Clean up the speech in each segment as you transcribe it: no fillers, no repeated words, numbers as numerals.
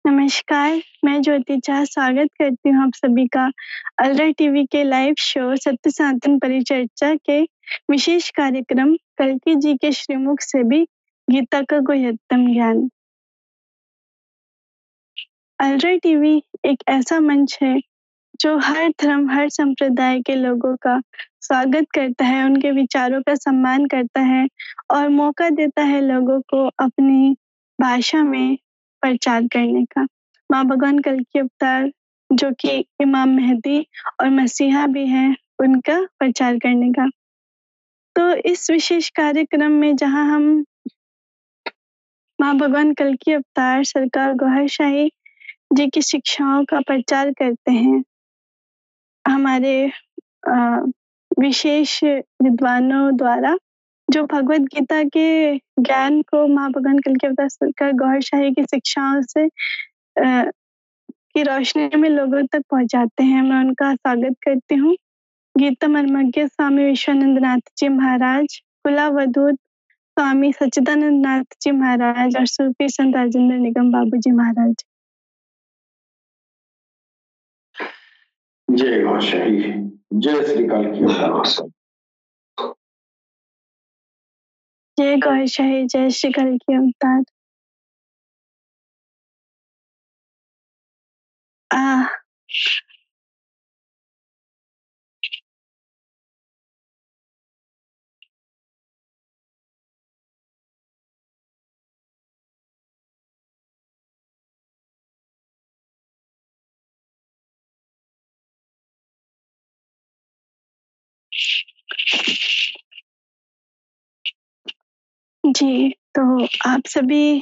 नमस्कार, मैं ज्योति झा स्वागत करती हूँ आप सभी का अलरा टीवी के लाइव शो सत्य सनातन परिचर्चा के विशेष कार्यक्रम कल्कि जी के श्रीमुख से भी गीता का गुह्यतम ज्ञान। अलरा टीवी एक ऐसा मंच है जो हर धर्म, हर संप्रदाय के लोगों का स्वागत करता है, उनके विचारों का सम्मान करता है और मौका देता है लोगों को अपनी भाषा में प्रचार करने का। माँ भगवान कल्कि अवतार जो कि इमाम मेहदी और मसीहा भी हैं, उनका प्रचार करने का। तो इस विशेष कार्यक्रम में जहाँ हम माँ भगवान कल्कि अवतार सरकार गौहर शाही जी की शिक्षाओं का प्रचार करते हैं, हमारे विशेष विद्वानों द्वारा जो भगवत गीता के ज्ञान को माँ भगवान कल्कि अवतार सरकार गौहर शाही की शिक्षाओं से की रोशनी में लोगों तक पहुंचाते हैं। मैं उनका स्वागत करती हूँ। गीता मर्मज्ञ स्वामी विश्वानंद नाथ जी महाराज, कुलावधूत स्वामी सच्चिदानंद नाथ जी महाराज और सूफी संत राजेंद्र निगम बाबू जी महाराज। जय गौशाही, जय श्री कल्कि अवतार। जय गौशाही, जय श्री कल्कि अवतार। जी, तो आप सभी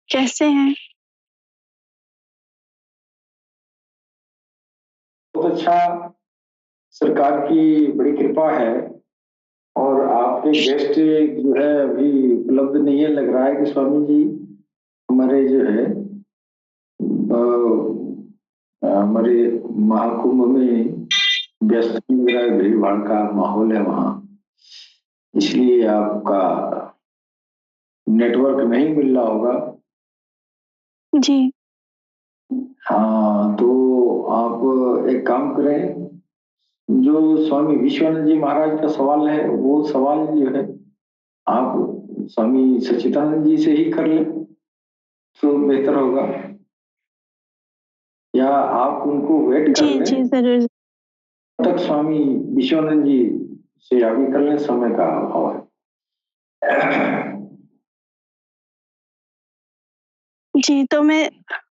कैसे हैं? बहुत अच्छा, सरकार की बड़ी कृपा है और आपके गेस्ट जो है अभी उपलब्ध नहीं है। लग रहा है कि स्वामी जी हमारे जो है हमारे महाकुंभ में व्यस्त भीड़ भाड़ का माहौल है वहाँ, इसलिए आपका नेटवर्क नहीं मिल रहा होगा। जी हाँ, तो आप एक काम करें, जो स्वामी विश्वानंद जी महाराज का सवाल है वो सवाल जो है आप स्वामी सच्चिदानंद जी से ही कर लें तो बेहतर होगा, या आप उनको वेट कर लें। जी जरूर। तक स्वामी विश्वानंद जी से आगे कर लें, समय का अभाव है। जी, तो मैं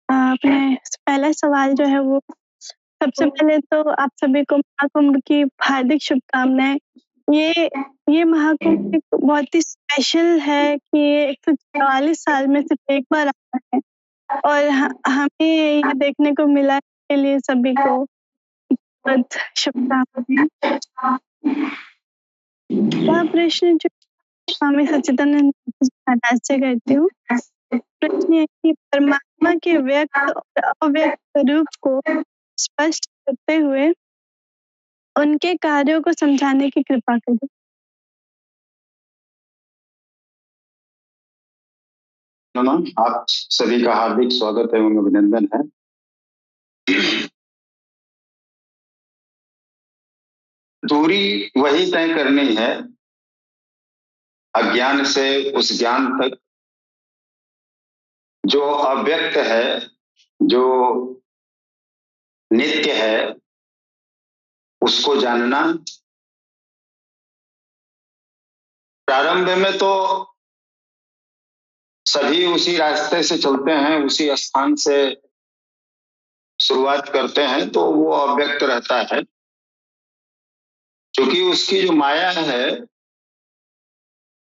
अपने पहला सवाल जो है वो सबसे पहले तो आप सभी को महाकुंभ की हार्दिक शुभकामनाएं। ये महाकुंभ एक बहुत ही स्पेशल है कि ये 144 साल में सिर्फ एक बार आता है और हमें ये देखने को मिला के लिए सभी को बहुत शुभकामनाएं। वह प्रश्न जो स्वामी सच्चिदानंद महाराज से करती हूँ, प्रश्न है कि परमात्मा के व्यक्त और अव्यक्त रूप को स्पष्ट करते हुए उनके कार्यों को समझाने की कृपा करें। आप सभी का हार्दिक स्वागत एवं अभिनंदन है। दूरी वही तय करनी है अज्ञान से उस ज्ञान तक जो अव्यक्त है, जो नित्य है, उसको जानना। प्रारंभ में तो सभी उसी रास्ते से चलते हैं, उसी स्थान से शुरुआत करते हैं, तो वो अव्यक्त रहता है क्योंकि उसकी जो माया है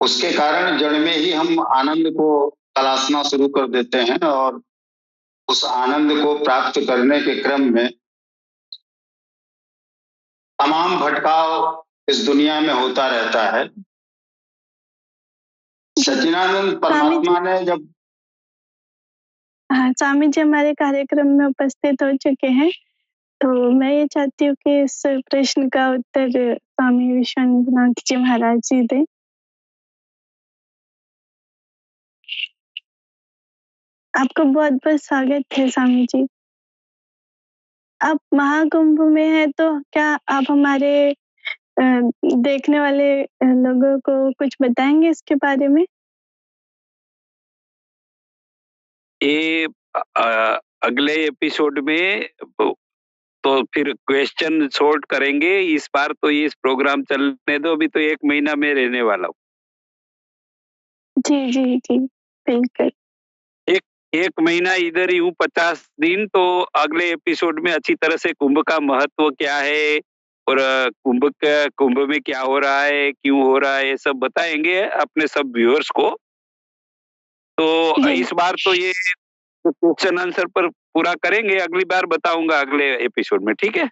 उसके कारण जड़ में ही हम आनंद को तलाशना शुरू कर देते हैं और उस आनंद को प्राप्त करने के क्रम में तमाम भटकाव इस दुनिया में होता रहता है। सच्चिदानंद परमात्मा ने जब स्वामी जी हमारे कार्यक्रम में उपस्थित हो चुके हैं, तो मैं ये चाहती हूँ कि इस प्रश्न का उत्तर स्वामी विश्वानंद नाथ जी महाराज जी दें। आपको बहुत-बहुत स्वागत है स्वामी जी। आप महाकुंभ में हैं तो क्या आप हमारे अ, देखने वाले लोगों को कुछ बताएँगे इसके बारे में? ये अगले एपिसोड में तो फिर क्वेश्चन सॉर्ट करेंगे। इस बार तो इस प्रोग्राम चलने दो, अभी तो 1 महीना में रहने वाला हूँ। जी, जी, जी, बिल्कुल। एक 1 महीना इधर ही हूँ, 50 दिन, तो अगले एपिसोड में अच्छी तरह से कुंभ का महत्व क्या है और कुंभ में क्या हो रहा है, क्यों हो रहा है, ये सब बताएँगे अपने सब व्यूअर्स को। तो जी, इस बार तो ये क्वेश्चन आंसर पर पूरा करेंगे, अगली बार बताऊँगा अगले एपिसोड में, ठीक है?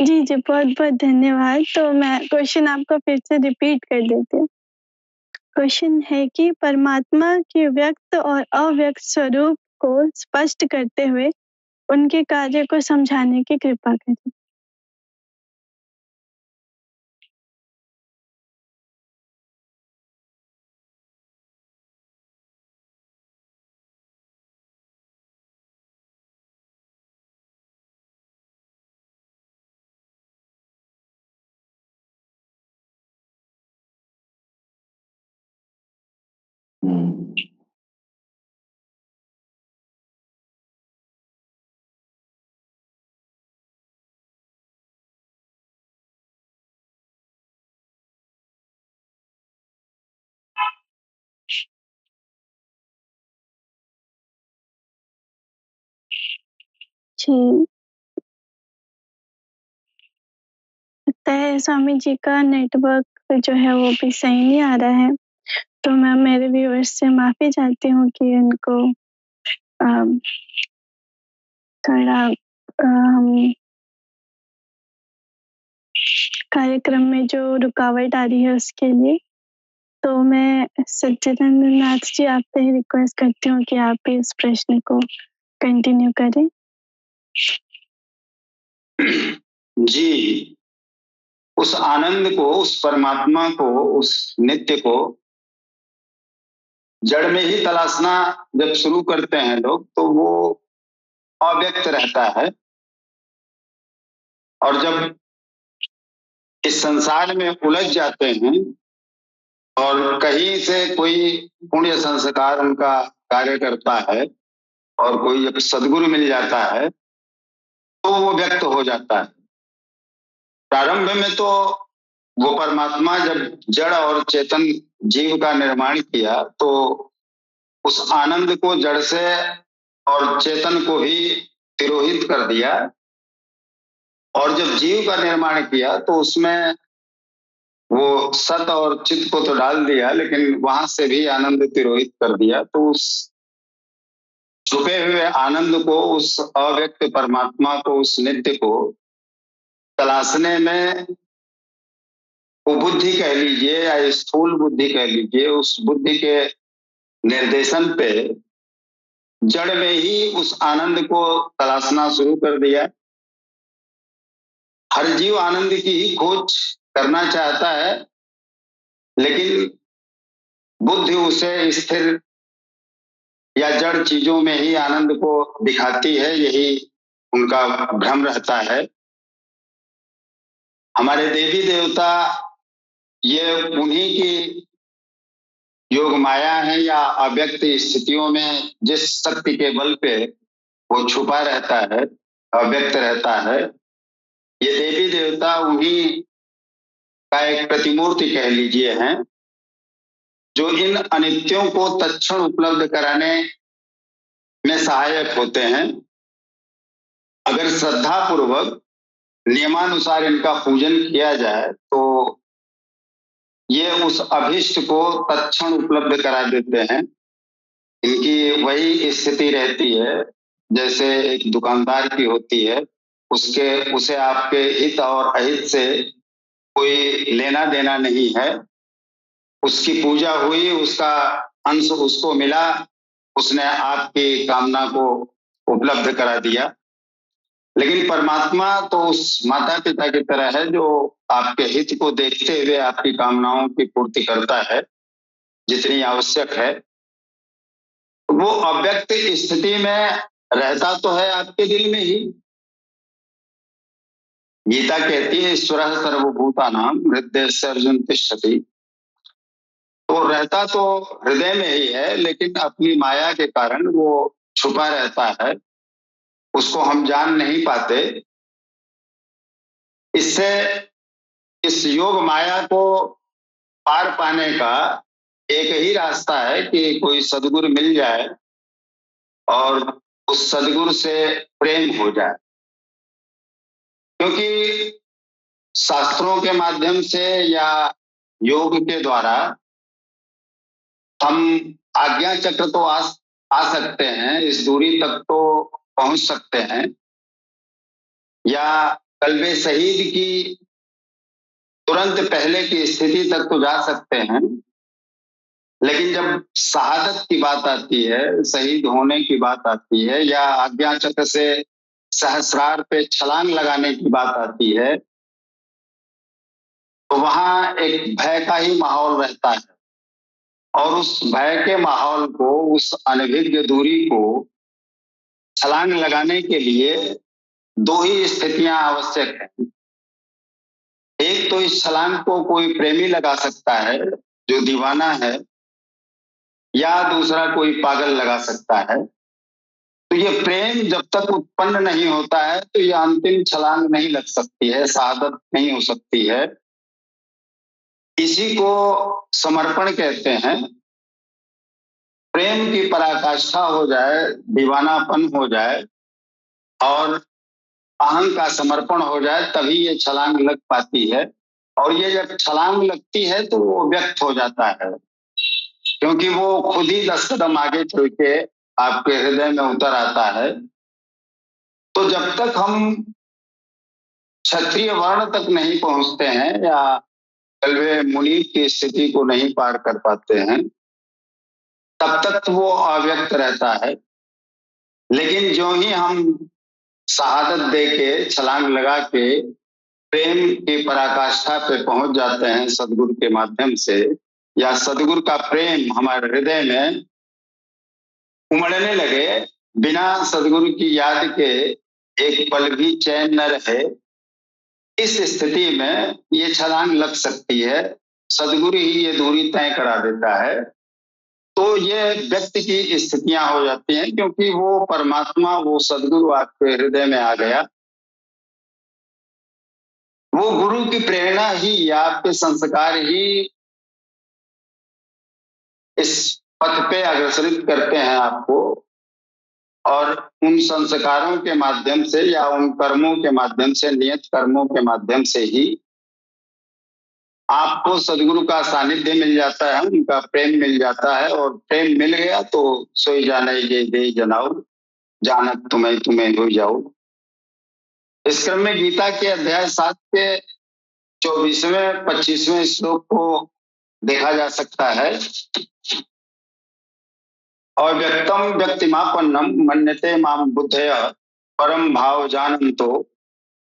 जी, जी, बहुत-बहुत धन्यवाद। तो मैं क्वेश्चन आपको फिर से रिपीट कर देती हूँ। क्वेश्चन है कि परमात्मा के व्यक्त और अव्यक्त स्वरूप को स्पष्ट करते हुए उनके कार्य को समझाने की कृपा करें। हम्म। जी, लगता है स्वामी जी का नेटवर्क जो है वो भी सही नहीं आ रहा है। तो मैं मेरे व्यूअर्स से माफ़ी चाहती हूँ कि इनको अ, थोड़ा हम कार्यक्रम में जो रुकावट आ रही है उसके लिए। तो मैं सच्चिदानंद नाथ जी आपसे ही रिक्वेस्ट करती हूँ कि आप इस प्रश्न को कंटिन्यू करें। जी, उस आनंद को, उस परमात्मा को, उस नित्य को जड़ में ही तलाशना जब शुरू करते हैं लोग, तो वो अव्यक्त रहता है। और जब इस संसार में उलझ जाते हैं और कहीं से कोई पुण्य संस्कार उनका कार्य करता है और कोई जब सदगुरु मिल जाता है, तो वो व्यक्त हो जाता है। प्रारंभ में तो वो परमात्मा जब जड़ और चेतन जीव का निर्माण किया, तो उस आनंद को जड़ से और चेतन को ही तिरोहित कर दिया। और जब जीव का निर्माण किया तो उसमें वो सत और चित को तो डाल दिया, लेकिन वहां से भी आनंद तिरोहित कर दिया। तो उस छुपे हुए आनंद को, उस अव्यक्त परमात्मा को, उस नित्य को तलाशने में कुबुद्धि कह लीजिए या स्थूल बुद्धि कह लीजिए, उस बुद्धि के निर्देशन पे जड़ में ही उस आनंद को तलाशना शुरू कर दिया। हर जीव आनंद की ही खोज करना चाहता है, लेकिन बुद्धि उसे स्थिर या जड़ चीजों में ही आनंद को दिखाती है, यही उनका भ्रम रहता है। हमारे देवी देवता ये उन्हीं की योग माया है या अव्यक्त स्थितियों में जिस शक्ति के बल पे वो छुपा रहता है, अव्यक्त रहता है, ये देवी देवता उन्हीं का एक प्रतिमूर्ति कह लीजिए हैं, जो इन अनित्यों को तत्क्षण उपलब्ध कराने में सहायक होते हैं। अगर श्रद्धा पूर्वक नियमानुसार इनका पूजन किया जाए तो ये उस अभिष्ट को तत्क्षण उपलब्ध करा देते हैं। इनकी वही स्थिति रहती है जैसे एक दुकानदार की होती है, उसे आपके हित और अहित से कोई लेना देना नहीं है। उसकी पूजा हुई, उसका अंश उसको मिला, उसने आपकी कामना को उपलब्ध करा दिया। लेकिन परमात्मा तो उस माता पिता की तरह है जो आपके हित को देखते हुए आपकी कामनाओं की पूर्ति करता है जितनी आवश्यक है। तो वो अव्यक्त स्थिति में रहता तो है आपके दिल में ही। गीता कहती है ईश्वरः सर्वभूतानां हृदयस्य अर्जुन तिष्ठति। तो रहता तो हृदय में ही है, लेकिन अपनी माया के कारण वो छुपा रहता है, उसको हम जान नहीं पाते। इससे इस योग माया को पार पाने का एक ही रास्ता है कि कोई सद्गुरु मिल जाए और उस सद्गुरु से प्रेम हो जाए। क्योंकि शास्त्रों के माध्यम से या योग के द्वारा हम आज्ञा चक्र तो आ सकते हैं, इस दूरी तक तो पहुंच सकते हैं, या कल्बे शहीद की तुरंत पहले की स्थिति तक तो जा सकते हैं। लेकिन जब शहादत की बात आती है, शहीद होने की बात आती है, या आज्ञा चक्र से सहस्रार पे छलांग लगाने की बात आती है, तो वहां एक भय का ही माहौल रहता है। और उस भय के माहौल को, उस अनभिज्ञ दूरी को छलांग लगाने के लिए दो ही स्थितियां आवश्यक हैं। एक तो इस छलांग को कोई प्रेमी लगा सकता है जो दीवाना है, या दूसरा कोई पागल लगा सकता है। तो ये प्रेम जब तक उत्पन्न नहीं होता है तो ये अंतिम छलांग नहीं लग सकती है, शहादत नहीं हो सकती है। इसी को समर्पण कहते हैं। प्रेम की पराकाष्ठा हो जाए, दीवानापन हो जाए और अहं का समर्पण हो जाए, तभी ये छलांग लग पाती है। और ये जब छलांग लगती है तो वो व्यक्त हो जाता है, क्योंकि वो खुद ही 10 कदम आगे चल के आपके हृदय में उतर आता है। तो जब तक हम क्षत्रिय वर्ण तक नहीं पहुंचते हैं या कल्वे मुनि की स्थिति को नहीं पार कर पाते हैं, तब तक वो अव्यक्त रहता है। लेकिन जो ही हम शहादत दे के, छलांग लगा के प्रेम की पराकाष्ठा पे पहुंच जाते हैं सदगुरु के माध्यम से, या सदगुरु का प्रेम हमारे हृदय में उमड़ने लगे, बिना सदगुरु की याद के एक पल भी चैन न रहे, इस स्थिति में ये छलांग लग सकती है। सदगुरु ही ये दूरी तय करा देता है। तो ये व्यक्ति की स्थितियां हो जाती हैं, क्योंकि वो परमात्मा, वो सदगुरु आपके हृदय में आ गया। वो गुरु की प्रेरणा ही या आपके संस्कार ही इस पथ पे अग्रसरित करते हैं आपको, और उन संस्कारों के माध्यम से या उन कर्मों के माध्यम से, नियत कर्मों के माध्यम से ही आपको सदगुरु का सानिध्य मिल जाता है, उनका प्रेम मिल जाता है। और प्रेम मिल गया तो सोई जाने ये दे जनाओ, जानत तुम्हें तुम्हें हो जाओ। इस क्रम में गीता के अध्याय 7 के 24वें 25वें श्लोक को देखा जा सकता है। अव्यक्तम व्यक्तिमापन्नम मन्यते माम बुद्धया परम भाव जानन्तो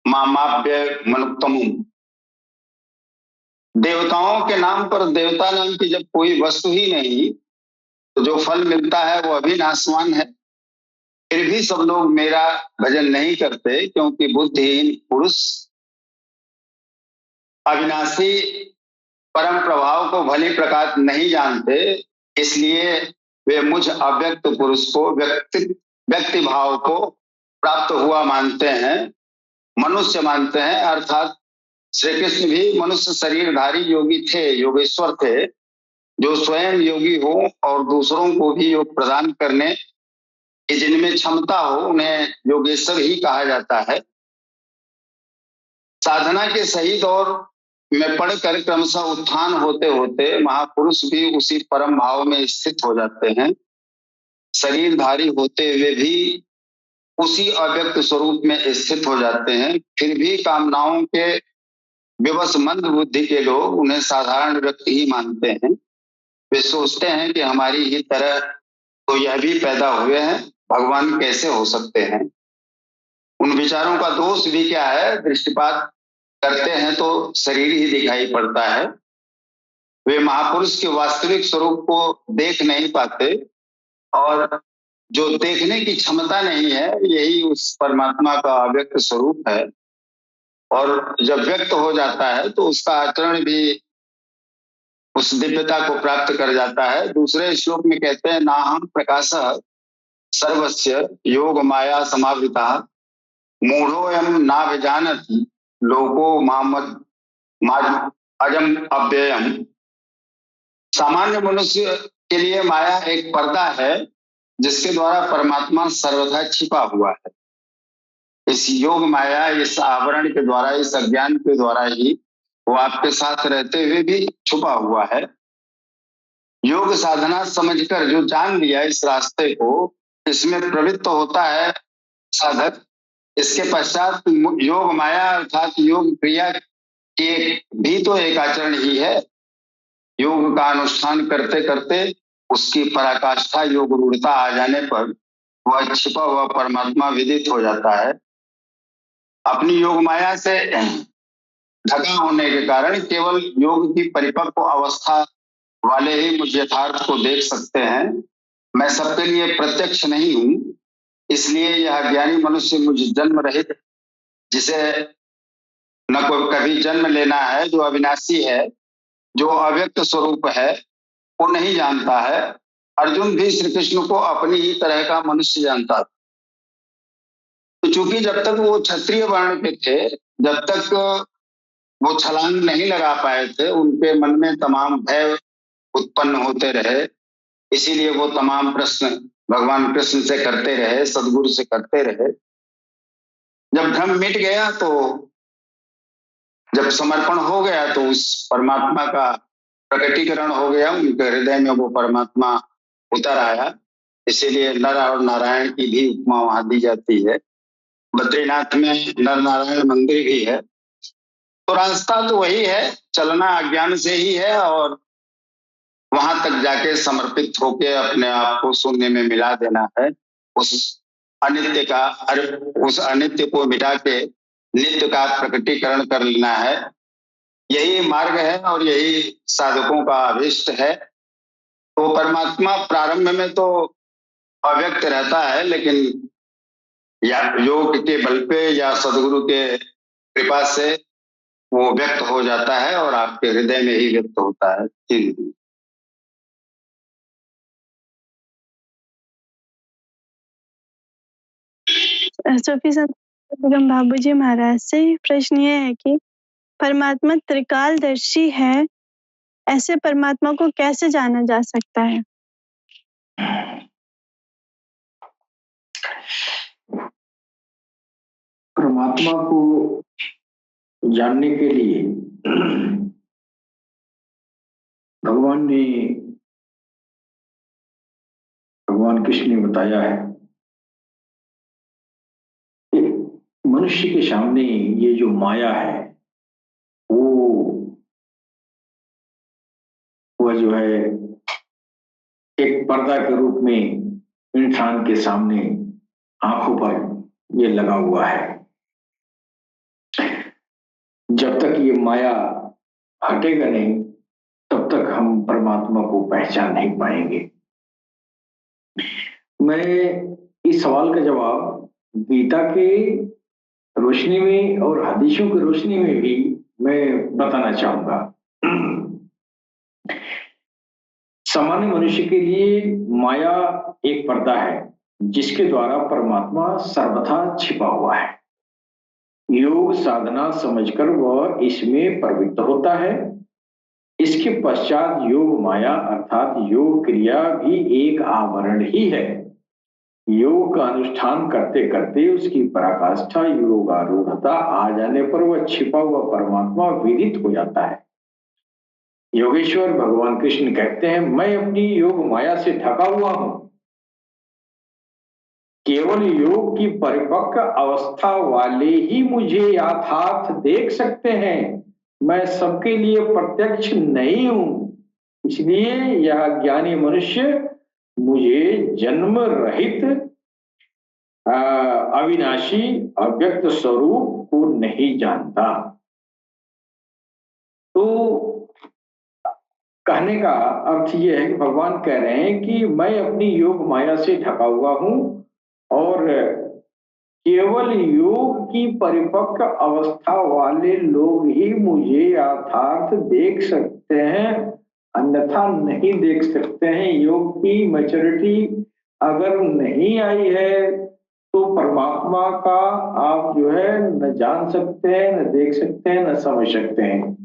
मामाप्य मनुक्तम। देवताओं के नाम पर, देवता नाम की जब कोई वस्तु ही नहीं, तो जो फल मिलता है वो अविनाशवान है। फिर भी सब लोग मेरा भजन नहीं करते, क्योंकि बुद्धिहीन पुरुष अविनाशी परम प्रभाव को भली प्रकार नहीं जानते, इसलिए वे मुझ अव्यक्त पुरुष को, व्यक्ति भाव को प्राप्त हुआ मानते हैं, मनुष्य मानते हैं। अर्थात श्री कृष्ण भी मनुष्य शरीरधारी योगी थे, योगेश्वर थे, जो स्वयं योगी हो और दूसरों को भी योग प्रदान करने की जिनमें क्षमता हो, उन्हें योगेश्वर ही कहा जाता है। साधना के सही दौर में पढ़कर क्रमशः उत्थान होते होते महापुरुष भी उसी परम भाव में स्थित हो जाते हैं। शरीरधारी होते हुए भी उसी अव्यक्त स्वरूप में स्थित हो जाते हैं। फिर भी कामनाओं के विवश मंद बुद्धि के लोग उन्हें साधारण व्यक्ति ही मानते हैं। वे सोचते हैं कि हमारी ही तरह तो यह भी पैदा हुए हैं, भगवान कैसे हो सकते हैं। उन विचारों का दोष भी क्या है, दृष्टिपात करते हैं तो शरीर ही दिखाई पड़ता है। वे महापुरुष के वास्तविक स्वरूप को देख नहीं पाते और जो देखने की क्षमता नहीं है, यही उस परमात्मा का अव्यक्त स्वरूप है। और जब व्यक्त हो जाता है तो उसका आचरण भी उस दिव्यता को प्राप्त कर जाता है। दूसरे श्लोक में कहते हैं, नाहं प्रकाशः सर्वस्य योग माया समावृता मूढ़ोऽयं नाभिजानति लोको माम अजम अव्ययम। सामान्य मनुष्य के लिए माया एक पर्दा है जिसके द्वारा परमात्मा सर्वथा छिपा हुआ है। इस योग माया, इस आवरण के द्वारा, इस अज्ञान के द्वारा ही वो आपके साथ रहते हुए भी छुपा हुआ है। योग साधना समझकर जो जान लिया इस रास्ते को, इसमें प्रवृत्त होता है साधक। इसके पश्चात योग माया अर्थात योग क्रिया के भी तो एक आचरण ही है। योग का अनुष्ठान करते करते उसकी पराकाष्ठा योग रूढ़ता आ जाने पर वह छिपा हुआ परमात्मा विदित हो जाता है। अपनी योग माया से ढका होने के कारण केवल योग की परिपक्व अवस्था वाले ही मुझ यथार्थ को देख सकते हैं। मैं सबके लिए प्रत्यक्ष नहीं हूं, इसलिए यह ज्ञानी मनुष्य मुझ जन्म रहित, जिसे न कोई कभी जन्म लेना है, जो अविनाशी है, जो अव्यक्त स्वरूप है, वो नहीं जानता है। अर्जुन भी श्री कृष्ण को अपनी ही तरह का मनुष्य जानता था। तो चूंकि जब तक वो क्षत्रिय वर्ण के थे, जब तक वो छलांग नहीं लगा पाए थे, उनके मन में तमाम भय उत्पन्न होते रहे। इसीलिए वो तमाम प्रश्न भगवान कृष्ण से करते रहे, सदगुरु से करते रहे। जब भ्रम मिट गया, तो जब समर्पण हो गया, तो उस परमात्मा का प्रकटीकरण हो गया। उनके हृदय में वो परमात्मा उतर आया। इसीलिए नर और नारायण की भी उपमा वहां दी जाती है। बद्रीनाथ में नर नारायण मंदिर भी है। तो रास्ता तो वही है, चलना अज्ञान से ही है और वहां तक जाके समर्पित होके अपने आप को शून्य में मिला देना है। उस अनित्य का, उस अनित्य को मिटा के नित्य का प्रकटीकरण कर लेना है। यही मार्ग है और यही साधकों का अभिष्ट है। तो परमात्मा प्रारंभ में तो अव्यक्त रहता है, लेकिन या योग के बल पे या सदगुरु के कृपा से वो व्यक्त हो जाता है और आपके हृदय में ही व्यक्त होता है। जी। सूफी संत बेगम बाबूजी महाराज से प्रश्न ये है कि परमात्मा त्रिकालदर्शी है, ऐसे परमात्मा को कैसे जाना जा सकता है? परमात्मा को जानने के लिए भगवान कृष्ण ने बताया है कि मनुष्य के सामने ये जो माया है वो जो है एक पर्दा के रूप में इंसान के सामने आंखों पर ये लगा हुआ है। जब तक ये माया हटेगा नहीं, तब तक हम परमात्मा को पहचान नहीं पाएंगे। मैं इस सवाल का जवाब गीता के रोशनी में और हदीसों की रोशनी में भी मैं बताना चाहूंगा। सामान्य मनुष्य के लिए माया एक पर्दा है जिसके द्वारा परमात्मा सर्वथा छिपा हुआ है। योग साधना समझकर वह इसमें प्रवृत्त होता है। इसके पश्चात योग माया अर्थात योग क्रिया भी एक आवरण ही है। योग का अनुष्ठान करते करते उसकी पराकाष्ठा योगारूढ़ता आ जाने पर वह छिपा हुआ परमात्मा विदित हो जाता है। योगेश्वर भगवान कृष्ण कहते हैं, मैं अपनी योग माया से ढका हुआ हूं। केवल योग की परिपक्व अवस्था वाले ही मुझे यथार्थ देख सकते हैं। मैं सबके लिए प्रत्यक्ष नहीं हूं, इसलिए यह ज्ञानी मनुष्य मुझे जन्म रहित अविनाशी अव्यक्त स्वरूप को नहीं जानता। तो कहने का अर्थ ये है कि भगवान कह रहे हैं कि मैं अपनी योग माया से ढका हुआ हूं और केवल योग की परिपक्व अवस्था वाले लोग ही मुझे यथार्थ देख सकते हैं, अन्यथा नहीं देख सकते हैं। योग की मैच्योरिटी अगर नहीं आई है तो परमात्मा का आप जो है न जान सकते हैं, न देख सकते हैं, न समझ सकते हैं।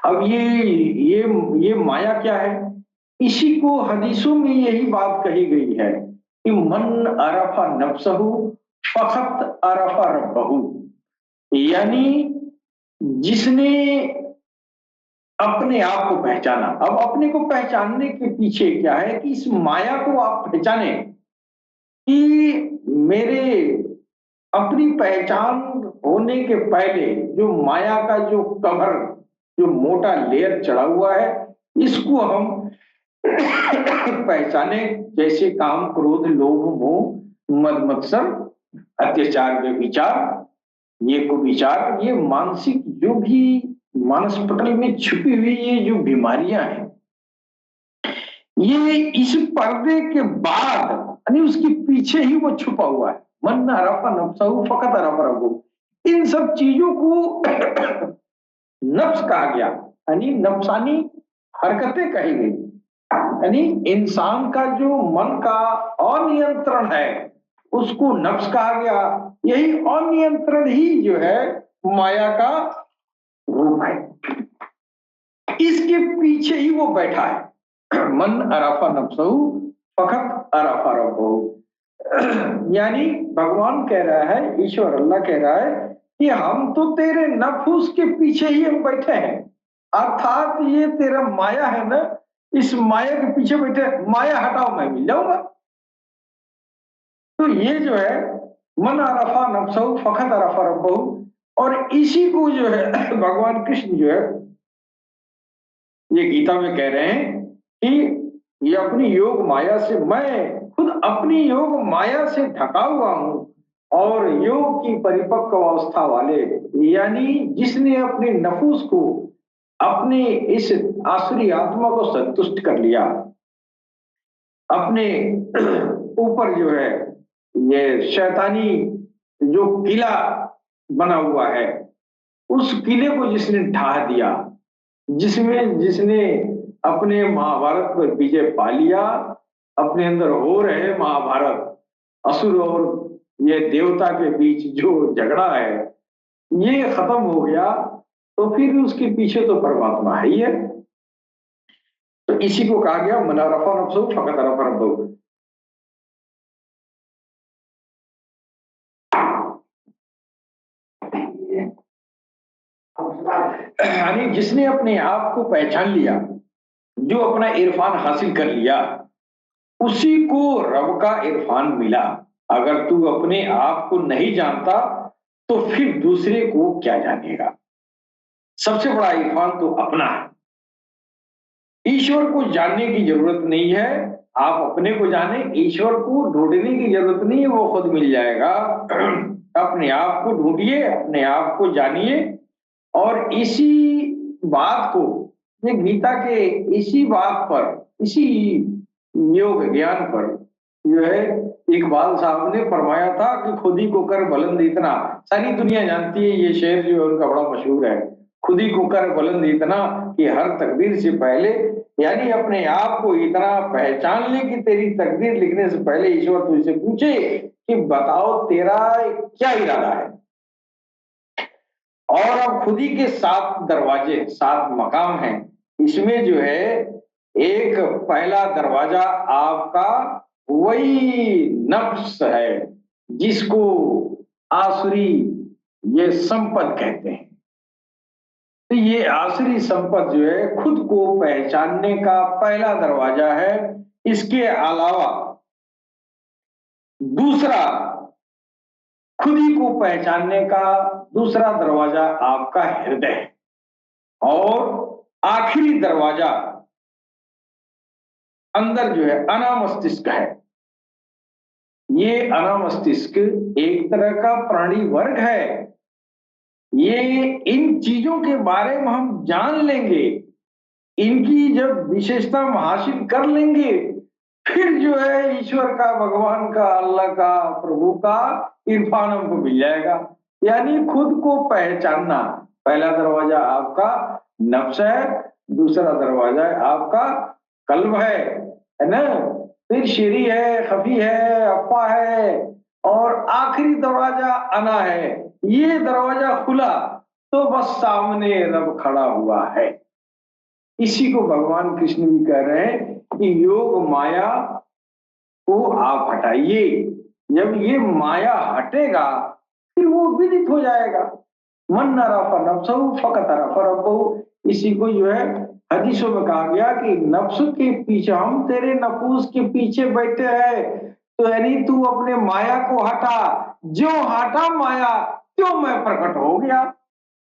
अब ये माया क्या है? इसी को हदीसों में यही बात कही गई है कि मन अरफा नफ्सहु फखत अरफा रब्बहु, यानी जिसने अपने आप को पहचाना। अब अपने को पहचानने के पीछे क्या है कि इस माया को आप पहचाने कि मेरे अपनी पहचान होने के पहले जो माया का जो कवर, जो मोटा लेयर चढ़ा हुआ है, इसको हम पहचाने। जैसे काम, क्रोध, लोभ, मोह, मद मत्सर, अत्याचार, व्यभिचार, ये कुविचार, ये मानसिक जो भी मानस पटल में छुपी हुई ये जो बीमारियां हैं, ये इस पर्दे के बाद यानी उसके पीछे ही वो छुपा हुआ है। मन अरफा नफ्सहु फकत अरफा रब्बहु, इन सब चीजों को नफ्स कहा गया, यानी नफ्सानी हरकतें कही गई, यानी इंसान का जो मन का अनियंत्रण है उसको नफ्स कहा गया। यही अनियंत्रण ही जो है माया का रूप है, इसके पीछे ही वो बैठा है। मन अरफा नफ्सहु फकत अरफा रब्बहु, यानी भगवान कह रहा है, ईश्वर अल्लाह कह रहा है कि हम तो तेरे नफूस के पीछे ही हम बैठे हैं, अर्थात ये तेरा माया है ना, इस माया के पीछे बैठे, माया हटाओ मैं मिल जाऊंगा। तो ये जो है मन अरफा नफ्सहु फकत अरफा रब्बहु, और इसी को जो है भगवान कृष्ण जो है ये गीता में कह रहे हैं कि ये अपनी योग माया से, मैं खुद अपनी योग माया से ढका हुआ हूं और योग की परिपक्व अवस्था वाले, यानी जिसने अपने नफूस को, अपने इस आसुरी आत्मा को संतुष्ट कर लिया, अपने ऊपर जो है ये शैतानी जो किला बना हुआ है उस किले को जिसने ढा दिया, जिसमें जिसने अपने महाभारत पर विजय पा लिया, अपने अंदर हो रहे महाभारत, असुर और ये देवता के बीच जो झगड़ा है ये खत्म हो गया, तो फिर उसके पीछे तो परमात्मा है ही है। तो इसी को कहा गया मन अरफा नफ्सहु फकत अरफा रब्बहु। यानी जिसने अपने आप को पहचान लिया, जो अपना इरफान हासिल कर लिया, उसी को रब का इरफान मिला। अगर तू अपने आप को नहीं जानता तो फिर दूसरे को क्या जानेगा? सबसे बड़ा इरफान तो अपना है। ईश्वर को जानने की जरूरत नहीं है, आप अपने को जाने, ईश्वर को ढूंढने की जरूरत नहीं है, वो खुद मिल जाएगा। अपने आप को ढूंढिए, अपने आप को जानिए, और इसी बात को, ये गीता के इसी बात पर, इसी योग ज्ञान पर जो है इकबाल साहब ने फरमाया था कि खुद ही को कर बुलंद इतना, सारी दुनिया जानती है ये शेर जो है उनका बड़ा मशहूर है, खुद ही को कर बुलंद इतना कि हर तकदीर से पहले, यानी अपने आप को इतना पहचान ले कि तेरी तकदीर लिखने से पहले ईश्वर तुझसे पूछे कि बताओ तेरा क्या इरादा है। और अब खुद ही के 7 दरवाजे, 7 मकाम हैं, इसमें जो है एक पहला दरवाजा आपका वही नफ्स है जिसको आसुरी ये संपद कहते हैं। तो ये आसुरी संपद जो है खुद को पहचानने का पहला दरवाजा है। इसके अलावा दूसरा, खुद ही को पहचानने का दूसरा दरवाजा आपका हृदय है, और आखिरी दरवाजा अंदर जो है अनामस्तिष्क है। ये अनामस्तिष्क एक तरह का प्राणी वर्ग है। ये इन चीजों के बारे में हम जान लेंगे इनकी जब विशेषता हम हासिल कर लेंगे, फिर जो है ईश्वर का, भगवान का, अल्लाह का, प्रभु का इरफान हमको मिल जाएगा। यानी खुद को पहचानना। पहला दरवाजा आपका नफ्स है, दूसरा दरवाजा है आपका कल्ब है ना? फिर शीरी है, खफी है, अप्पा है, और आखिरी दरवाजा अना है। ये दरवाजा खुला तो बस सामने रब खड़ा हुआ है। इसी को भगवान कृष्ण भी कह रहे हैं कि योग माया को आप हटाइए। जब ये माया हटेगा फिर वो विदित हो जाएगा। मन न रफा नफ्सहु फकत रफा रब्बहु। इसी को जो है हदीसों में कहा गया कि नफ्स के पीछे, हम तेरे नफूस के पीछे बैठे हैं, तो यानी तू अपने माया को हटा। जो हटा माया क्यों मैं प्रकट हो गया।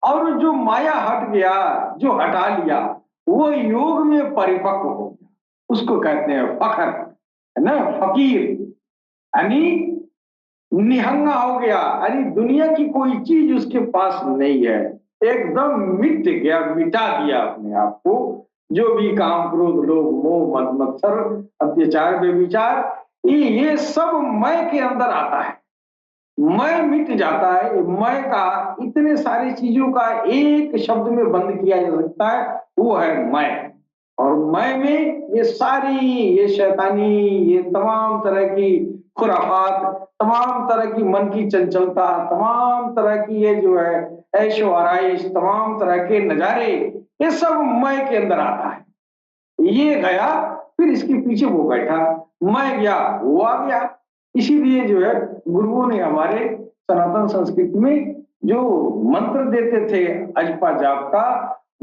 और जो माया हट गया, जो हटा लिया, वो योग में परिपक्व हो गया। उसको कहते हैं फखर, है ना? फकीर यानी निहंगा हो गया, यानी दुनिया की कोई चीज उसके पास नहीं है। एकदम मिट गया, मिटा दिया अपने आप को। जो भी काम, क्रोध, लोभ, मोह, मद मत्सर, अत्याचार, व्यभिचार, ये सब मैं के अंदर आता है। मैं मिट जाता है। मैं का इतने सारी चीजों का एक शब्द में बंद किया जा सकता है, वो है मैं। और मैं में ये सारी, ये शैतानी, ये तमाम तरह की खुराफात, तमाम तरह की मन की चंचलता, तमाम तरह की ये जो है ऐशो आराइश, तमाम तरह के नजारे, ये सब मैं के अंदर आता है। ये गया, फिर इसके पीछे वो बैठा। मैं गया, वो आ गया। इसीलिए जो है गुरुओं ने हमारे सनातन संस्कृति में जो मंत्र देते थे अजपा जाप का,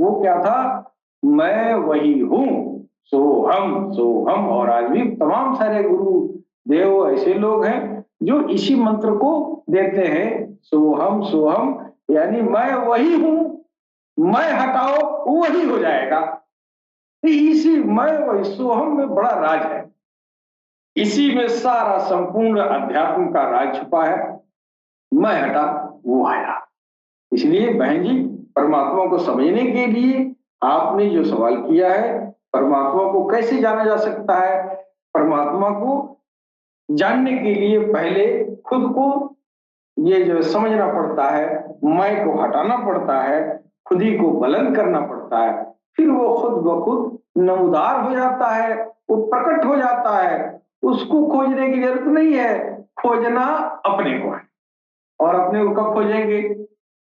वो क्या था? मैं वही हूँ, सोहम सोहम। और आज भी तमाम सारे गुरु देव ऐसे लोग हैं जो इसी मंत्र को देते हैं, सोहम सोहम। यानी मैं वही हूँ, मैं हटाओ वही हो जाएगा। इसी मैं वही सोहम में बड़ा राज है। इसी में सारा संपूर्ण अध्यात्म का राज छुपा है। मैं हटा, वो आया। इसलिए बहन जी, परमात्मा को समझने के लिए आपने जो सवाल किया है, परमात्मा को कैसे जाना जा सकता है? परमात्मा को जानने के लिए पहले खुद को ये जो समझना पड़ता है, मैं को हटाना पड़ता है, खुद ही को बुलंद करना पड़ता है। फिर वो खुद ब खुद नमूदार हो जाता है, वो प्रकट हो जाता है। उसको खोजने की जरूरत नहीं है, खोजना अपने को है। और अपने को कब खोजेंगे?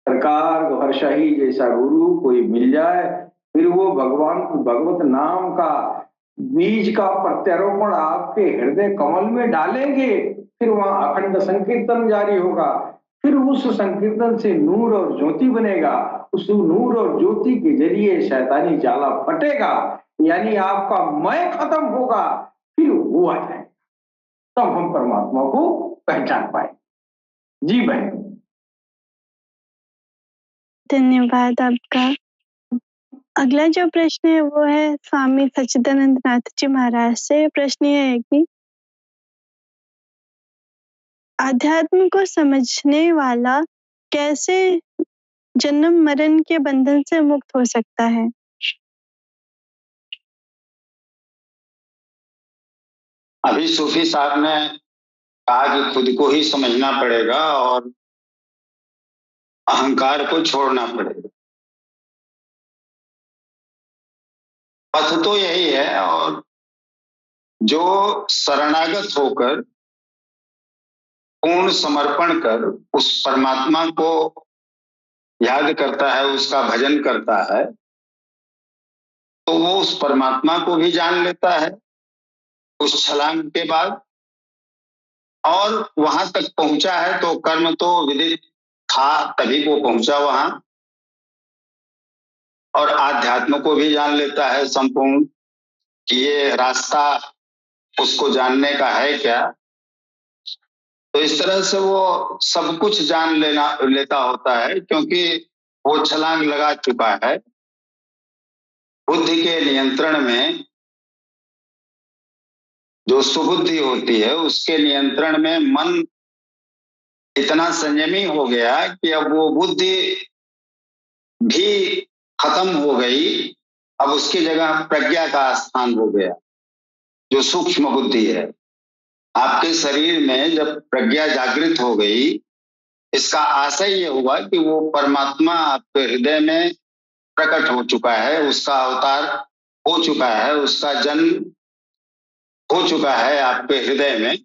सरकार गौहरशाही जैसा गुरु कोई मिल जाए, फिर वो भगवान भगवत नाम का बीज का प्रत्यारोपण आपके हृदय कमल में डालेंगे, फिर वहां अखंड संकीर्तन जारी होगा। फिर उस संकीर्तन से नूर और ज्योति बनेगा। उस नूर और ज्योति के जरिए शैतानी जाला फटेगा, यानी आपका मैं खत्म होगा, फिर वो आ जाएगा। तब हम परमात्मा को पहचान पाए। जी बहन। धन्यवाद आपका। अगला जो प्रश्न है वो है स्वामी सच्चिदानंद नाथ जी महाराज से। प्रश्न ये है कि आध्यात्म को समझने वाला कैसे जन्म मरण के बंधन से मुक्त हो सकता है? अभी सूफी साहब ने कहा कि खुद को ही समझना पड़ेगा और अहंकार को छोड़ना पड़ेगा। पथ तो यही है। और जो शरणागत होकर पूर्ण समर्पण कर उस परमात्मा को याद करता है, उसका भजन करता है, तो वो उस परमात्मा को भी जान लेता है उस छलांग के बाद। और वहां तक पहुंचा है तो कर्म तो विदित था, तभी वो पहुंचा वहां। और आध्यात्म को भी जान लेता है संपूर्ण, कि ये रास्ता उसको जानने का है क्या। तो इस तरह से वो सब कुछ जान लेता होता है, क्योंकि वो छलांग लगा चुका है। बुद्धि के नियंत्रण में जो सुबुद्धि होती है, उसके नियंत्रण में मन इतना संयमी हो गया कि अब वो बुद्धि भी खत्म हो गई अब उसकी जगह प्रज्ञा का स्थान हो गया, जो सूक्ष्म बुद्धि है। आपके शरीर में जब प्रज्ञा जागृत हो गई, इसका आशय ये हुआ कि वो परमात्मा आपके हृदय में प्रकट हो चुका है, उसका अवतार हो चुका है, उसका जन्म हो चुका है आपके हृदय में।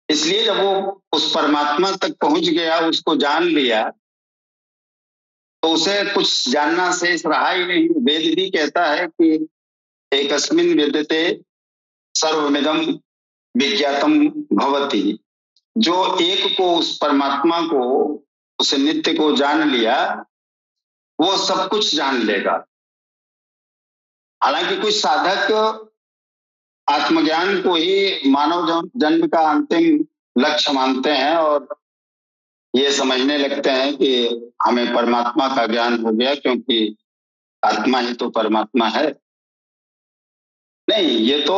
इसलिए जब वो उस परमात्मा तक पहुंच गया, उसको जान लिया, तो उसे कुछ जानना शेष रहा ही नहीं। वेद भी कहता है कि एकस्मिन् विद्यते सर्वमिदं विज्ञातम भवति। जो एक को, उस परमात्मा को, उस नित्य को जान लिया, वो सब कुछ जान लेगा। हालांकि कुछ साधक आत्मज्ञान को ही मानव जन्म का अंतिम लक्ष्य मानते हैं और ये समझने लगते हैं कि हमें परमात्मा का ज्ञान हो गया क्योंकि आत्मा ही तो परमात्मा है। नहीं, ये तो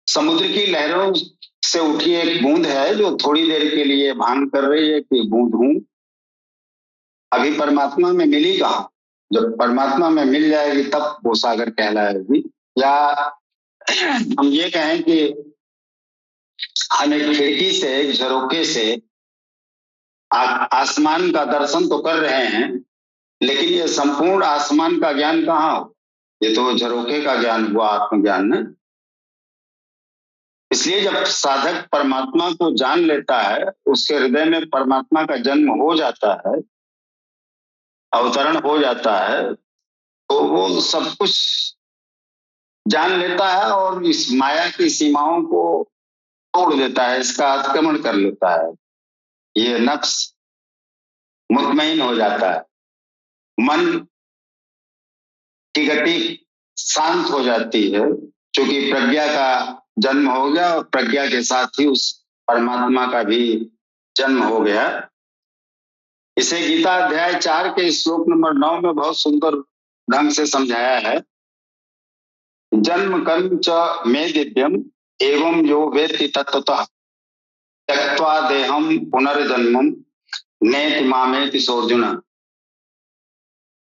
समुद्र की लहरों से उठी एक बूंद है जो थोड़ी देर के लिए भान कर रही है कि बूंद हूं। अभी परमात्मा में मिली कहाँ? जब परमात्मा में मिल जाएगी तब वो सागर कहलाएगी। या हम ये कहें कि हम एक खिड़की से, एक झरोके से आसमान का दर्शन तो कर रहे हैं, लेकिन ये संपूर्ण आसमान का ज्ञान कहाँ हो? ये तो झरोके का ज्ञान हुआ, आत्मज्ञान ना। इसलिए जब साधक परमात्मा को जान लेता है, उसके हृदय में परमात्मा का जन्म हो जाता है, अवतरण हो जाता है, तो वो सब कुछ जान लेता है और इस माया की सीमाओं को तोड़ देता है, इसका अतिक्रमण कर लेता है। ये नफ्स मुतमईन हो जाता है, मन की गति शांत हो जाती है, क्योंकि प्रज्ञा का जन्म हो गया और प्रज्ञा के साथ ही उस परमात्मा का भी जन्म हो गया। इसे गीता अध्याय 4 के श्लोक नंबर 9 में बहुत सुंदर ढंग से समझाया है। जन्म कर्म च मे दिव्यम एवं यो वेत्ति तत्त्वतः त्यक्त्वा देहम पुनर्जन्मम नेति मामेति सोऽर्जुन।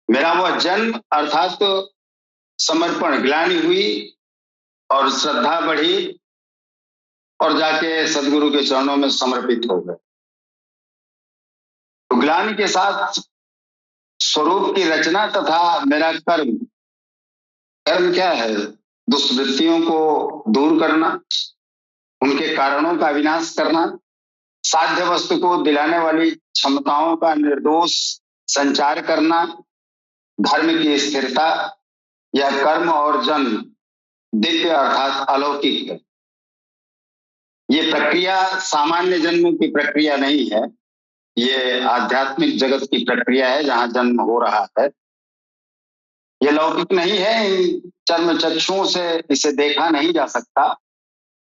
मेरा वह जन्म अर्थात समर्पण, ग्लानि हुई और श्रद्धा बढ़ी और जाके सदगुरु के चरणों में समर्पित हो गए। तो ग्लानि के साथ स्वरूप की रचना तथा मेरा कर्म। कर्म क्या है? दुष्वृत्तियों को दूर करना, उनके कारणों का विनाश करना, साध्य वस्तु को दिलाने वाली क्षमताओं का निर्दोष संचार करना, धर्म की स्थिरता। यह कर्म और जन्म दिव्य अर्थात अलौकिक है। ये प्रक्रिया सामान्य जन्म की प्रक्रिया नहीं है, ये आध्यात्मिक जगत की प्रक्रिया है जहां जन्म हो रहा है। ये लौकिक नहीं है, इन चर्म चक्षुओं से इसे देखा नहीं जा सकता,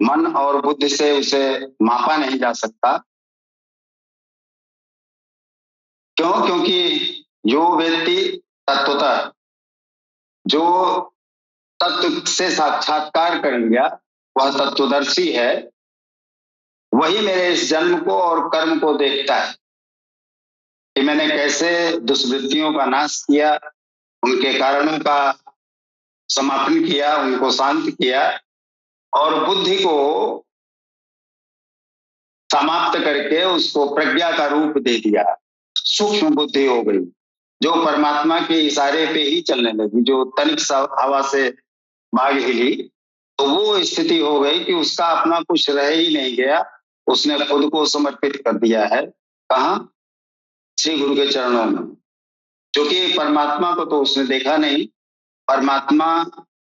मन और बुद्धि से उसे मापा नहीं जा सकता। क्यों? क्योंकि जो व्यक्ति तत्वतः, जो तत्व से साक्षात्कार कर लिया, वह तत्वदर्शी है, वही मेरे इस जन्म को और कर्म को देखता है कि मैंने कैसे दुष्वृत्तियों का नाश किया, उनके कारणों का समापन किया, उनको शांत किया और बुद्धि को समाप्त करके उसको प्रज्ञा का रूप दे दिया। सूक्ष्म बुद्धि हो गई, जो परमात्मा के इशारे पे ही चलने लगी। जो तनिक सा हवा से बाग हिली तो वो स्थिति हो गई कि उसका अपना कुछ रह ही नहीं गया, उसने खुद को समर्पित कर दिया है। कहाँ? श्री गुरु के चरणों में। क्योंकि परमात्मा को तो उसने देखा नहीं, परमात्मा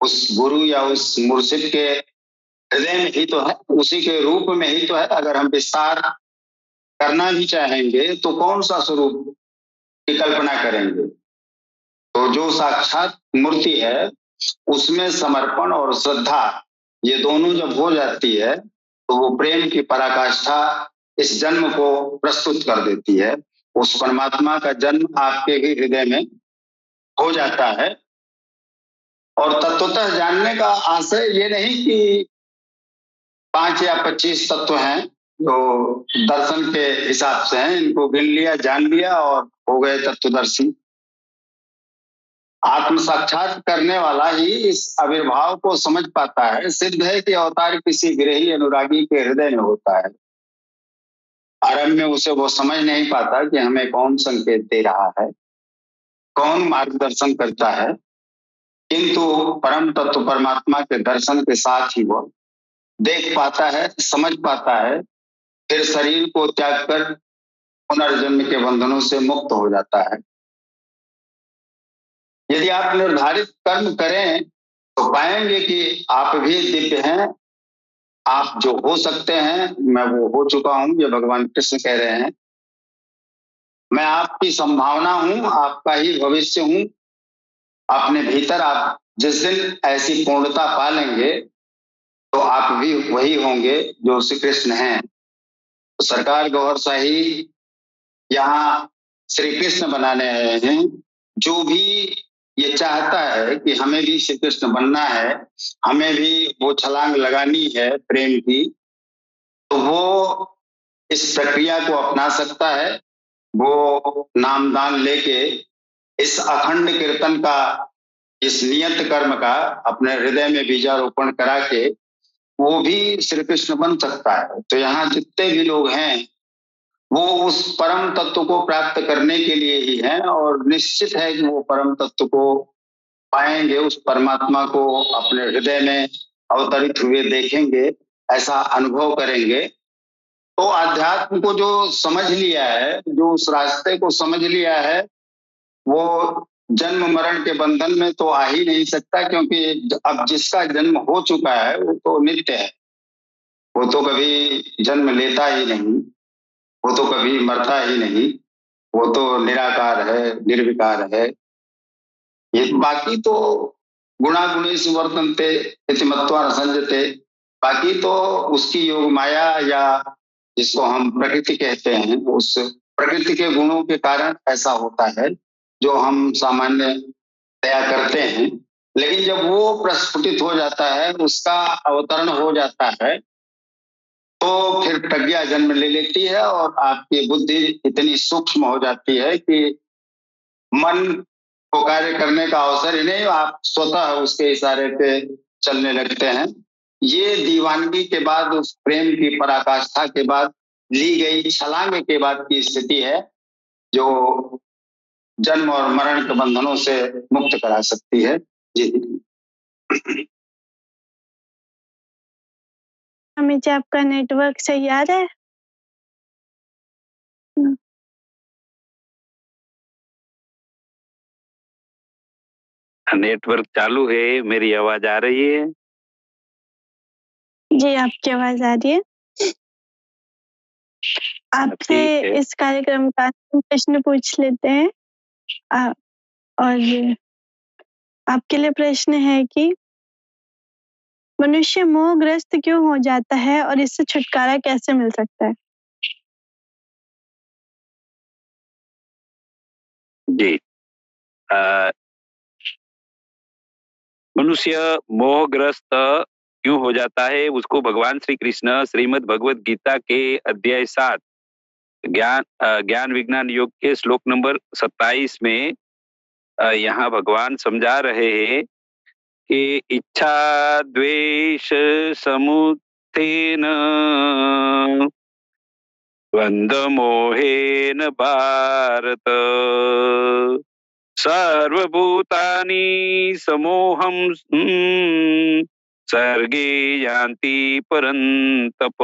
उस गुरु या उस मुर्शिद के हृदय में ही तो है, उसी के रूप में ही तो है। अगर हम विस्तार करना भी चाहेंगे तो कौन सा स्वरूप की कल्पना करेंगे? तो जो साक्षात मूर्ति है उसमें समर्पण और श्रद्धा ये दोनों जब हो जाती है तो वो प्रेम की पराकाष्ठा इस जन्म को प्रस्तुत कर देती है। उस परमात्मा का जन्म आपके ही हृदय में हो जाता है। और तत्वतः जानने का आशय ये नहीं कि 5 या 25 तत्व हैं जो दर्शन के हिसाब से हैं, इनको गिन लिया, जान लिया और हो गए तत्वदर्शी। आत्म साक्षात करने वाला ही इस आविर्भाव को समझ पाता है। सिद्ध है कि अवतार किसी विरही अनुरागी के हृदय में होता है। आरंभ में उसे वो समझ नहीं पाता कि हमें कौन संकेत दे रहा है, कौन मार्गदर्शन करता है, किंतु परम तत्व परमात्मा के दर्शन के साथ ही वो देख पाता है, समझ पाता है, फिर शरीर को त्याग कर पुनर्जन्म के बंधनों से मुक्त हो जाता है। यदि आप निर्धारित कर्म करें तो पाएंगे कि आप भी दिव्य हैं। आप जो हो सकते हैं, मैं वो हो चुका हूं, ये भगवान कृष्ण कह रहे हैं। मैं आपकी संभावना हूं, आपका ही भविष्य हूं। अपने भीतर आप जिस दिन ऐसी पूर्णता पा लेंगे तो आप भी वही होंगे जो श्री कृष्ण हैं। तो सरकार गौहर शाही यहाँ श्री कृष्ण बनाने आए हैं। जो भी ये चाहता है कि हमें भी श्री कृष्ण बनना है, हमें भी वो छलांग लगानी है प्रेम की, तो वो इस प्रक्रिया को अपना सकता है। वो नामदान लेके इस अखंड कीर्तन का, इस नियत कर्म का अपने हृदय में बीजारोपण करा के वो भी श्री कृष्ण बन सकता है। तो यहाँ जितने भी लोग हैं वो उस परम तत्व को प्राप्त करने के लिए ही हैं, और निश्चित है कि वो परम तत्व को पाएंगे, उस परमात्मा को अपने हृदय में अवतरित हुए देखेंगे, ऐसा अनुभव करेंगे। तो अध्यात्म को जो समझ लिया है, जो उस रास्ते को समझ लिया है, वो जन्म मरण के बंधन में तो आ ही नहीं सकता, क्योंकि अब जिसका जन्म हो चुका है वो तो नित्य है। वो तो कभी जन्म लेता ही नहीं, वो तो कभी मरता ही नहीं, वो तो निराकार है, निर्विकार है। ये बाकी तो गुणा गुणेषु वर्तन्ते इति मत्वा न संजते, बाकी तो उसकी योग माया या जिसको हम प्रकृति कहते हैं, उस प्रकृति के गुणों के कारण ऐसा होता है जो हम सामान्य तया करते हैं। लेकिन जब वो प्रस्फुटित हो जाता है, उसका अवतरण हो जाता है, तो फिर प्रज्ञा जन्म ले लेती है और आपकी बुद्धि इतनी सूक्ष्म हो जाती है कि मन को कार्य करने का अवसर ही नहीं, आप स्वतः उसके इशारे पे चलने लगते हैं। ये दीवानगी के बाद, उस प्रेम की पराकाष्ठा के बाद, ली गई छलांग के बाद की स्थिति है जो जन्म और मरण के बंधनों से मुक्त करा सकती है। जी हमें जी आपका नेटवर्क सही आ रहा है? नेटवर्क चालू है, मेरी आवाज आ रही है? जी आपकी आवाज आ रही है। आपसे इस कार्यक्रम का प्रश्न पूछ लेते हैं। और आपके लिए प्रश्न है कि मनुष्य मोहग्रस्त क्यों हो जाता है और इससे छुटकारा कैसे मिल सकता है? जी, मनुष्य मोहग्रस्त क्यों हो जाता है, उसको भगवान श्री कृष्ण श्रीमद् भगवत गीता के अध्याय 7 ज्ञान विज्ञान योग के श्लोक नंबर 27 में यहाँ भगवान समझा रहे हैं कि इच्छा द्वेष समुत्थेन द्वंद्व मोहेन भारत सर्वभूतानि समोहम सर्गे यान्ति परन्तप।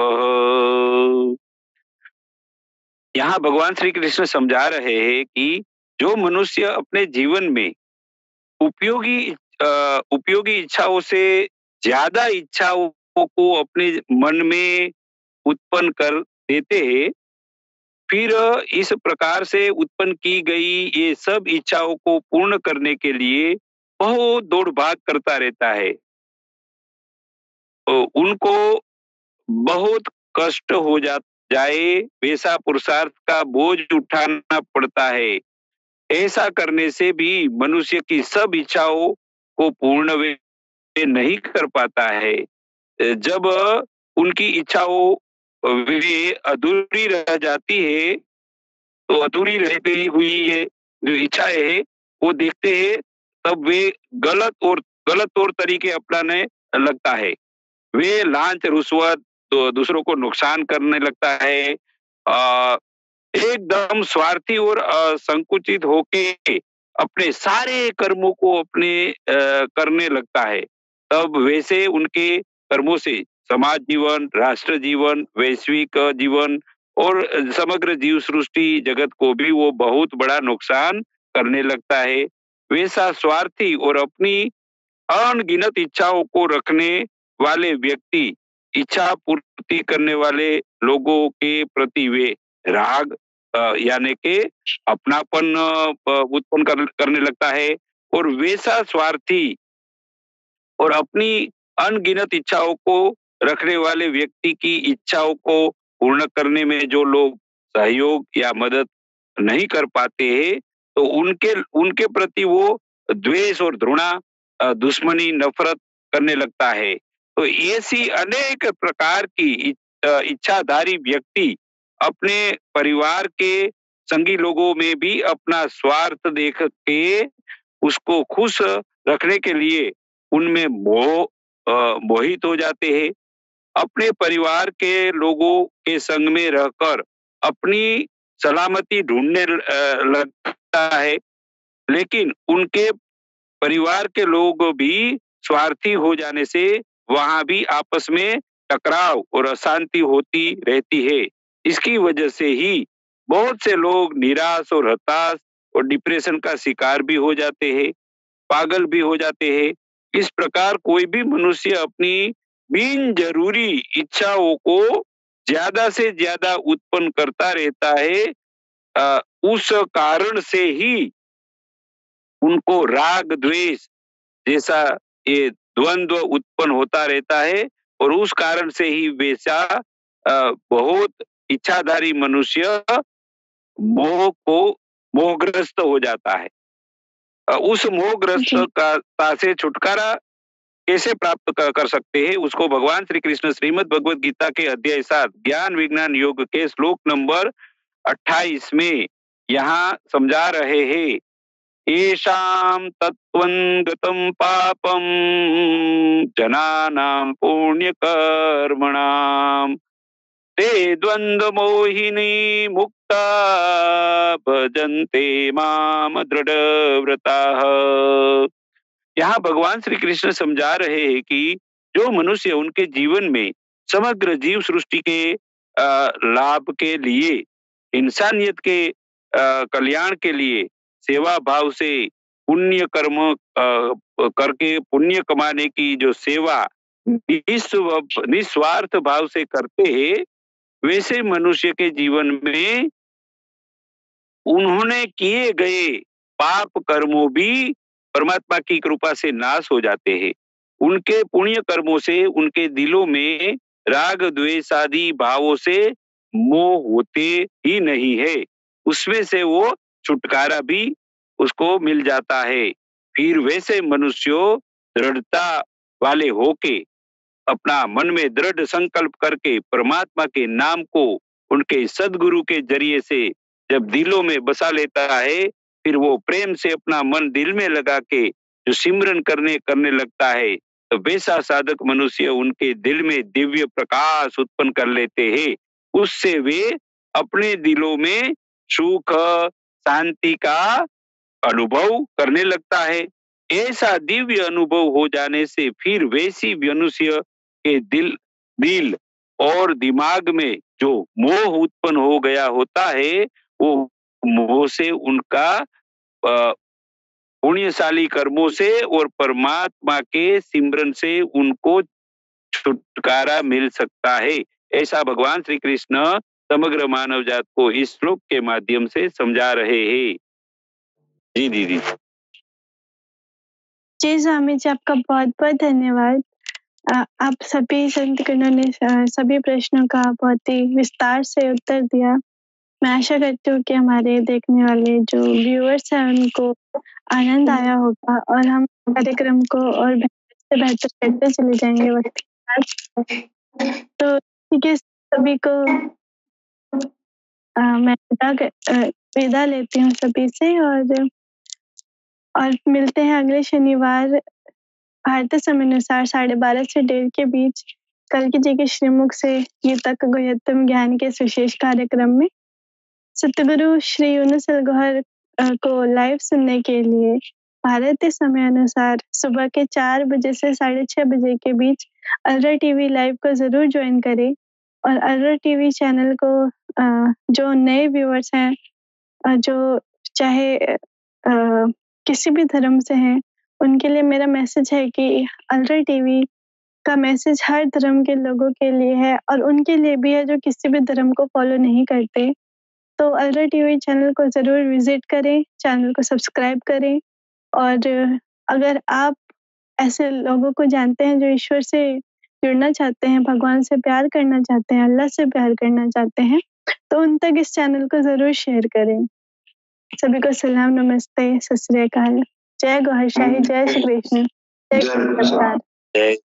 यहाँ भगवान श्री कृष्ण समझा रहे हैं कि जो मनुष्य अपने जीवन में उपयोगी इच्छाओं से ज्यादा इच्छाओं को अपने मन में उत्पन्न कर देते हैं, फिर इस प्रकार से उत्पन्न की गई ये सब इच्छाओं को पूर्ण करने के लिए बहुत दौड़ भाग करता रहता है। तो उनको बहुत कष्ट हो जाए, वैसा पुरुषार्थ का बोझ उठाना पड़ता है। ऐसा करने से भी मनुष्य की सब इच्छाओं को पूर्ण वे नहीं कर पाता है। जब उनकी इच्छाओं वे अधूरी रह जाती है तो अधूरी रह गई हुई ये जो इच्छाएं है वो देखते हैं, तब वे गलत तौर तरीके अपनाने लगता है। वे लांच रुश्वत तो दूसरों को नुकसान करने लगता है। एकदम स्वार्थी और संकुचित होके अपने सारे कर्मों को अपने करने लगता है। तब वैसे उनके कर्मों से समाज जीवन, राष्ट्र जीवन, वैश्विक जीवन और समग्र जीव सृष्टि जगत को भी वो बहुत बड़ा नुकसान करने लगता है। वैसा स्वार्थी और अपनी अनगिनत इच्छाओं को रखने वाले व्यक्ति, इच्छा पूर्ति करने वाले लोगों के प्रति वे राग यानी कि अपनापन उत्पन्न करने लगता है। और वैसा स्वार्थी और अपनी अनगिनत इच्छाओं को रखने वाले व्यक्ति की इच्छाओं को पूर्ण करने में जो लोग सहयोग या मदद नहीं कर पाते हैं, तो उनके उनके प्रति वो द्वेष और घृणा, दुश्मनी, नफरत करने लगता है। तो ऐसी अनेक प्रकार की इच्छाधारी व्यक्ति अपने परिवार के संगी लोगों में भी अपना स्वार्थ देख के उसको खुश रखने के लिए उनमें मोहित हो जाते हैं। अपने परिवार के लोगों के संग में रहकर अपनी सलामती ढूंढने लगता है, लेकिन उनके परिवार के लोग भी स्वार्थी हो जाने से वहां भी आपस में टकराव और अशांति होती रहती है। इसकी वजह से ही बहुत से लोग निराश और हताश और डिप्रेशन का शिकार भी हो जाते हैं, पागल भी हो जाते हैं। इस प्रकार कोई भी मनुष्य अपनी बिन जरूरी इच्छाओं को ज्यादा से ज्यादा उत्पन्न करता रहता है। उस कारण से ही उनको राग द्वेष जैसा ये द्वंद्व उत्पन्न होता रहता है और उस कारण से ही वैसा बहुत इच्छाधारी मनुष्य मोहग्रस्त हो जाता है। उस मोहग्रस्तता से छुटकारा कैसे प्राप्त कर सकते हैं, उसको भगवान श्री कृष्ण श्रीमद् भगवद गीता के अध्याय 7 ज्ञान विज्ञान योग के श्लोक नंबर 28 में यहाँ समझा रहे हैं। येषां तत्त्वं गतं पापं जनानां पुण्यकर्मणां ते द्वन्द्वमोहिनी मुक्ता भजन्ते माम दृढ़व्रताः। यहाँ भगवान श्री कृष्ण समझा रहे हैं कि जो मनुष्य उनके जीवन में समग्र जीव सृष्टि के लाभ के लिए, इंसानियत के कल्याण के लिए सेवा भाव से पुण्य कर्म करके पुण्य कमाने की जो सेवा निस्वार्थ भाव से करते हैं, वैसे मनुष्य के जीवन में उन्होंने किए गए पाप कर्मों भी परमात्मा की कृपा से नाश हो जाते हैं। उनके पुण्य कर्मों से उनके दिलों में राग द्वेष आदि भावों से मोह होते ही नहीं है, उसमें से वो छुटकारा भी उसको मिल जाता है। फिर वैसे मनुष्यों दृढ़ता वाले होके अपना मन में दृढ़ संकल्प करके परमात्मा के नाम को उनके सद्गुरु के जरिए से जब दिलों में बसा लेता है, फिर वो प्रेम से अपना मन दिल में लगा के जो सिमरन करने लगता है, तो वैसा साधक मनुष्य उनके दिल में दिव्य प्रकाश उत्पन्न कर लेते हैं। उससे वे अपने दिलों में सुख शांति का अनुभव करने लगता है। ऐसा दिव्य अनुभव हो जाने से फिर वैसी मनुष्य के दिल और दिमाग में जो मोह उत्पन्न हो गया होता है, वो मोह से उनका पुण्यशाली कर्मों से और परमात्मा के सिमरन से उनको छुटकारा मिल सकता है। ऐसा भगवान श्री कृष्ण समग्र मानव जात को इस श्लोक के माध्यम से समझा रहे हैं। जी दीदी। जी स्वामी जी, आपका बहुत बहुत धन्यवाद। आप सभी संतगणों ने सभी प्रश्नों का बहुत ही विस्तार से उत्तर दिया। मैं आशा करती हूँ कि हमारे देखने वाले जो व्यूअर्स हैं उनको आनंद आया होगा और हम कार्यक्रम को और बेहतर से बेहतर करते चले जाएंगे वक्त के साथ। तो ठीक है, सभी को मैं विदा लेती हूँ सभी से और मिलते हैं अगले शनिवार भारतीय समय अनुसार 12:30 से 1:30 के बीच कल्कि जी के श्रीमुख से गीता का गुह्यतम ज्ञान के इस विशेष कार्यक्रम में। सतगुरु श्री यूनुस अलगोहर को लाइव सुनने के लिए भारतीय समय अनुसार सुबह के 4 बजे से 6:30 बजे के बीच अलरा टीवी लाइव को ज़रूर ज्वाइन करें और अलरा टीवी चैनल को जो नए व्यूअर्स हैं जो चाहे किसी भी धर्म से हैं, उनके लिए मेरा मैसेज है कि अलरा टीवी का मैसेज हर धर्म के लोगों के लिए है और उनके लिए भी है जो किसी भी धर्म को फॉलो नहीं करते। तो अलरा टीवी चैनल को ज़रूर विज़िट करें, चैनल को सब्सक्राइब करें और अगर आप ऐसे लोगों को जानते हैं जो ईश्वर से जुड़ना चाहते हैं, भगवान से प्यार करना चाहते हैं, अल्लाह से प्यार करना चाहते हैं, तो उन तक इस चैनल को ज़रूर शेयर करें। सभी को सलाम, नमस्ते, सत श्री अकाल। जय गौहर शाही, जय श्री कृष्ण, जय जय कृष्ण।